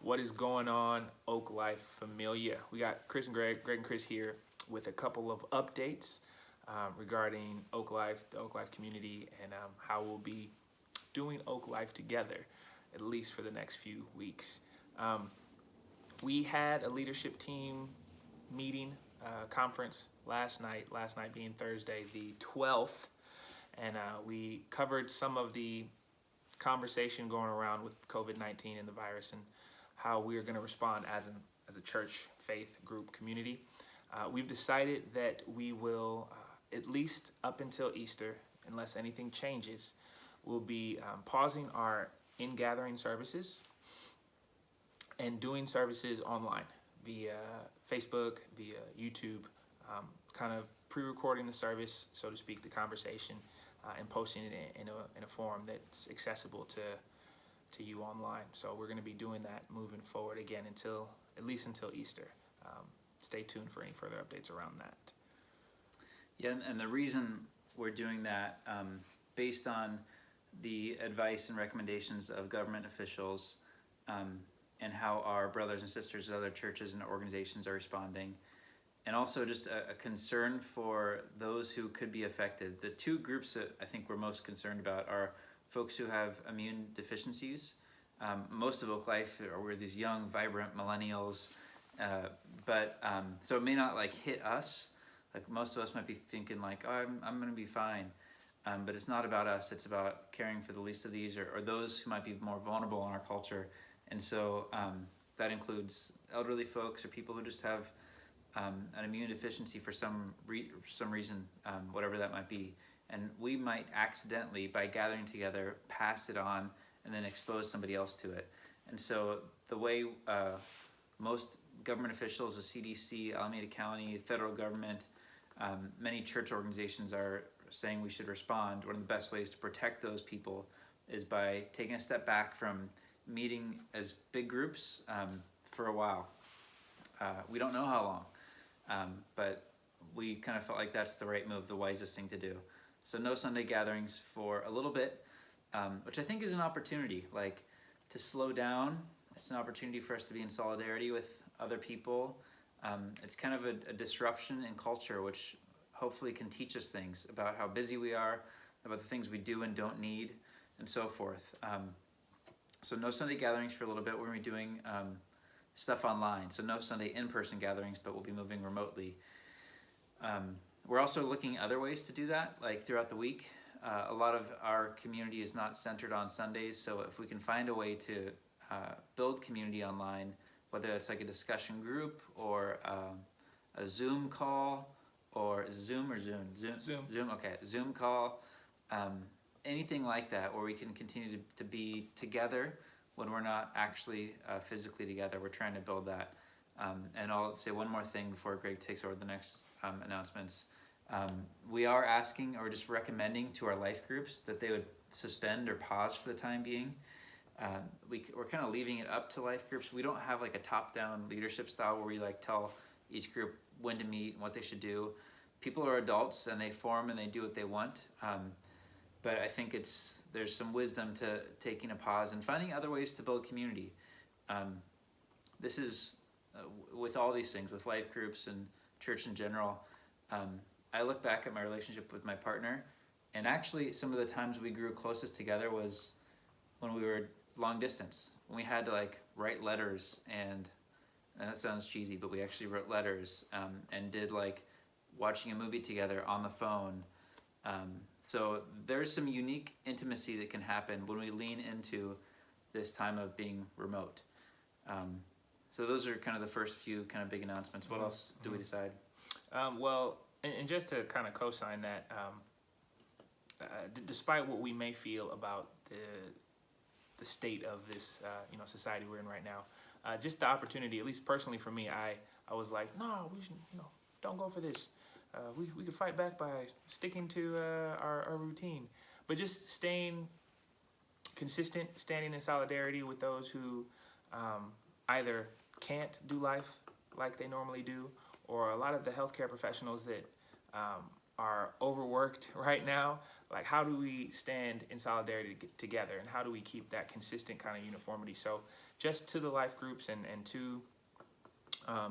What is going on, Oak Life Familia? We got Chris and Greg and Chris here with a couple of updates regarding Oak Life, the Oak Life community, and how we'll be doing Oak Life together, at least for the next few weeks. We had a leadership team meeting, conference last night being Thursday the 12th, and we covered some of the conversation going around with COVID-19 and the virus and how we're going to respond as a church, faith, group, community. We've decided that we will, at least up until Easter, unless anything changes, we'll be pausing our in-gathering services and doing services online via Facebook, via YouTube, kind of pre-recording the service, so to speak, the conversation, and posting it in a form that's accessible to you online. So we're going to be doing that moving forward again at least until Easter. Stay tuned for any further updates around that. Yeah, and the reason we're doing that, based on the advice and recommendations of government officials, and how our brothers and sisters at other churches and organizations are responding, and also just a concern for those who could be affected. The two groups that I think we're most concerned about are folks who have immune deficiencies. Most of Oak Life we're these young, vibrant millennials, so it may not like hit us. Like most of us might be thinking like, oh, I'm going to be fine. But it's not about us. It's about caring for the least of these or those who might be more vulnerable in our culture. And so that includes elderly folks or people who just have an immune deficiency for some reason, whatever that might be. And we might accidentally, by gathering together, pass it on and then expose somebody else to it. And so the way most government officials, the CDC, Alameda County, federal government, many church organizations are saying we should respond, one of the best ways to protect those people is by taking a step back from meeting as big groups for a while. We don't know how long, but we kind of felt like that's the right move, the wisest thing to do. So no Sunday gatherings for a little bit, which I think is an opportunity, like to slow down. It's an opportunity for us to be in solidarity with other people. It's kind of a disruption in culture, which hopefully can teach us things about how busy we are, about the things we do and don't need, and so forth. So no Sunday gatherings for a little bit. We're going to be doing stuff online. So no Sunday in-person gatherings, but we'll be moving remotely. We're also looking at other ways to do that, like throughout the week. A lot of our community is not centered on Sundays, so if we can find a way to build community online, whether it's like a discussion group or a Zoom call, or Zoom or Zoom? Zoom, okay. Zoom call, anything like that where we can continue to be together when we're not actually physically together. We're trying to build that. And I'll say one more thing before Greg takes over the next announcements. We are asking or just recommending to our life groups that they would suspend or pause for the time being. We're kind of leaving it up to life groups. We don't have like a top-down leadership style where we like tell each group when to meet and what they should do. People are adults and they form and they do what they want. But I think there's some wisdom to taking a pause and finding other ways to build community. This is with all these things, with life groups and church in general. I look back at my relationship with my partner, and actually some of the times we grew closest together was when we were long distance. When we had to like write letters, and that sounds cheesy, but we actually wrote letters and did like watching a movie together on the phone. So there's some unique intimacy that can happen when we lean into this time of being remote. So those are kind of the first few kind of big announcements. What else do we decide? Well, and just to kind of co-sign that, despite what we may feel about the state of this society we're in right now, just the opportunity, at least personally for me, I was like, no, we should, don't go for this. We could fight back by sticking to our routine, but just staying consistent, standing in solidarity with those who either can't do life like they normally do, or a lot of the healthcare professionals that are overworked right now. Like, how do we stand in solidarity together, and how do we keep that consistent kind of uniformity? So just to the life groups and to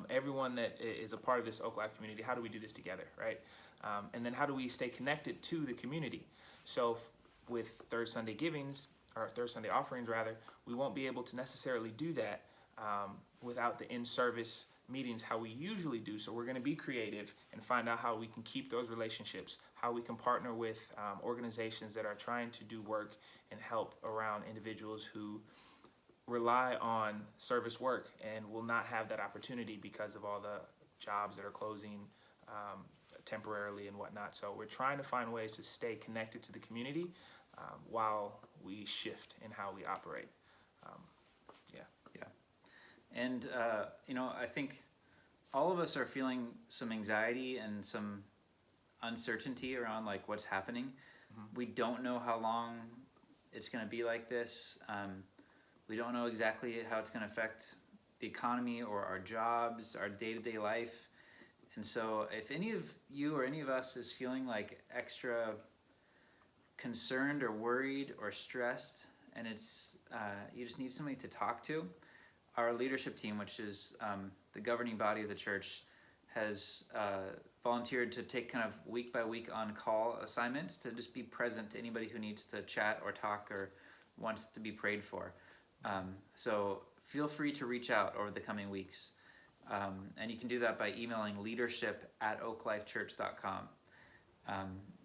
everyone that is a part of this Oak Life community. How do we do this together, right? And then how do we stay connected to the community? So with Third Sunday givings, or Third Sunday offerings rather, we won't be able to necessarily do that without the in-service meetings how we usually do. So we're going to be creative and find out how we can keep those relationships, how we can partner with organizations that are trying to do work and help around individuals who rely on service work and will not have that opportunity because of all the jobs that are closing temporarily and whatnot. So we're trying to find ways to stay connected to the community while we shift in how we operate. And I think all of us are feeling some anxiety and some uncertainty around like what's happening. Mm-hmm. We don't know how long it's going to be like this. We don't know exactly how it's going to affect the economy or our jobs, our day-to-day life. And so if any of you or any of us is feeling like extra concerned or worried or stressed, and it's you just need somebody to talk to, our leadership team, which is the governing body of the church, has volunteered to take kind of week by week on call assignments to just be present to anybody who needs to chat or talk or wants to be prayed for. So feel free to reach out over the coming weeks. And you can do that by emailing leadership@oaklifechurch.com.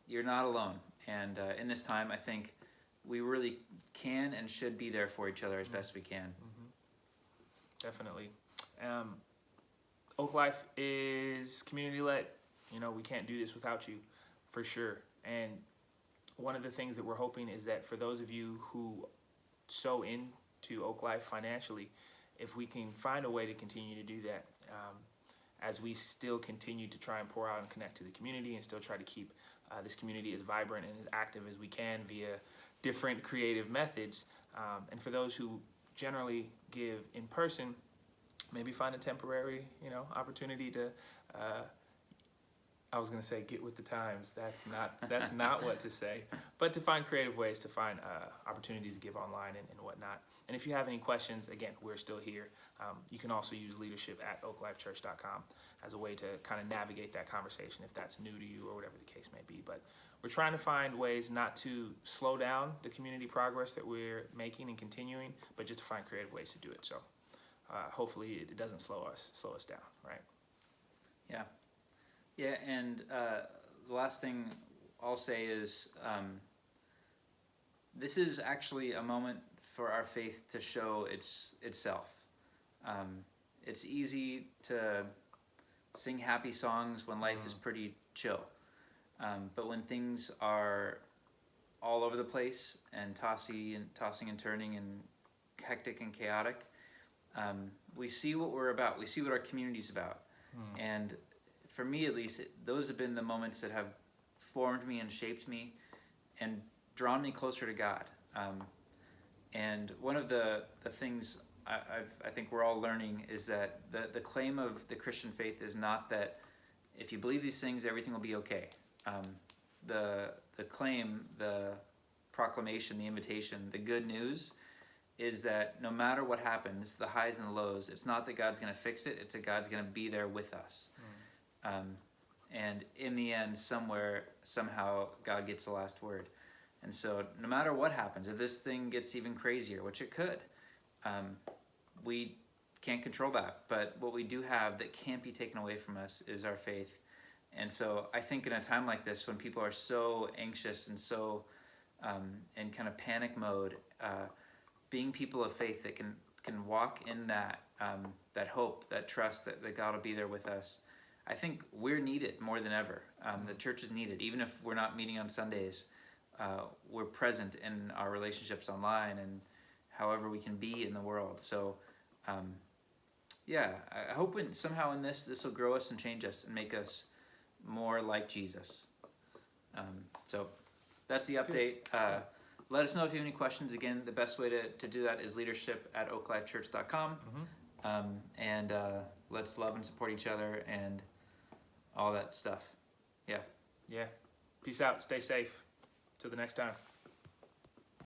You're not alone. And in this time, I think we really can and should be there for each other as best we can. Mm-hmm. Definitely. Oak Life is community-led. We can't do this without you, for sure. And one of the things that we're hoping is that for those of you who sow into Oak Life financially, if we can find a way to continue to do that, as we still continue to try and pour out and connect to the community and still try to keep this community as vibrant and as active as we can via different creative methods. And for those who generally give in person, maybe find a temporary, opportunity to, I was going to say get with the times. That's not what to say, but to find creative ways to find opportunities to give online and whatnot. And if you have any questions, again, we're still here. You can also use leadership@oaklifechurch.com as a way to kind of navigate that conversation if that's new to you or whatever the case may be. But we're trying to find ways not to slow down the community progress that we're making and continuing, but just to find creative ways to do it. So hopefully it doesn't slow us down, right? Yeah, and the last thing I'll say is this is actually a moment for our faith to show itself. It's easy to sing happy songs when life is pretty chill. But when things are all over the place and tossing and turning and hectic and chaotic, we see what we're about. We see what our community's about. And for me, at least, those have been the moments that have formed me and shaped me and drawn me closer to God. And one of the things I think we're all learning is that the claim of the Christian faith is not that if you believe these things, everything will be okay. The claim, the proclamation, the invitation, the good news is that no matter what happens, the highs and the lows, it's not that God's going to fix it, it's that God's going to be there with us. And in the end, somewhere, somehow, God gets the last word. And so no matter what happens, if this thing gets even crazier, which it could, we can't control that. But what we do have that can't be taken away from us is our faith. And so I think in a time like this, when people are so anxious and so in kind of panic mode, being people of faith that can walk in that hope, that trust that God will be there with us, I think we're needed more than ever. The church is needed. Even if we're not meeting on Sundays, we're present in our relationships online and however we can be in the world. So, I hope somehow in this will grow us and change us and make us more like Jesus. So that's the update. Let us know if you have any questions. Again, the best way to do that is leadership@oaklifechurch.com. And let's love and support each other and all that stuff. Yeah. Peace out. Stay safe. Till the next time.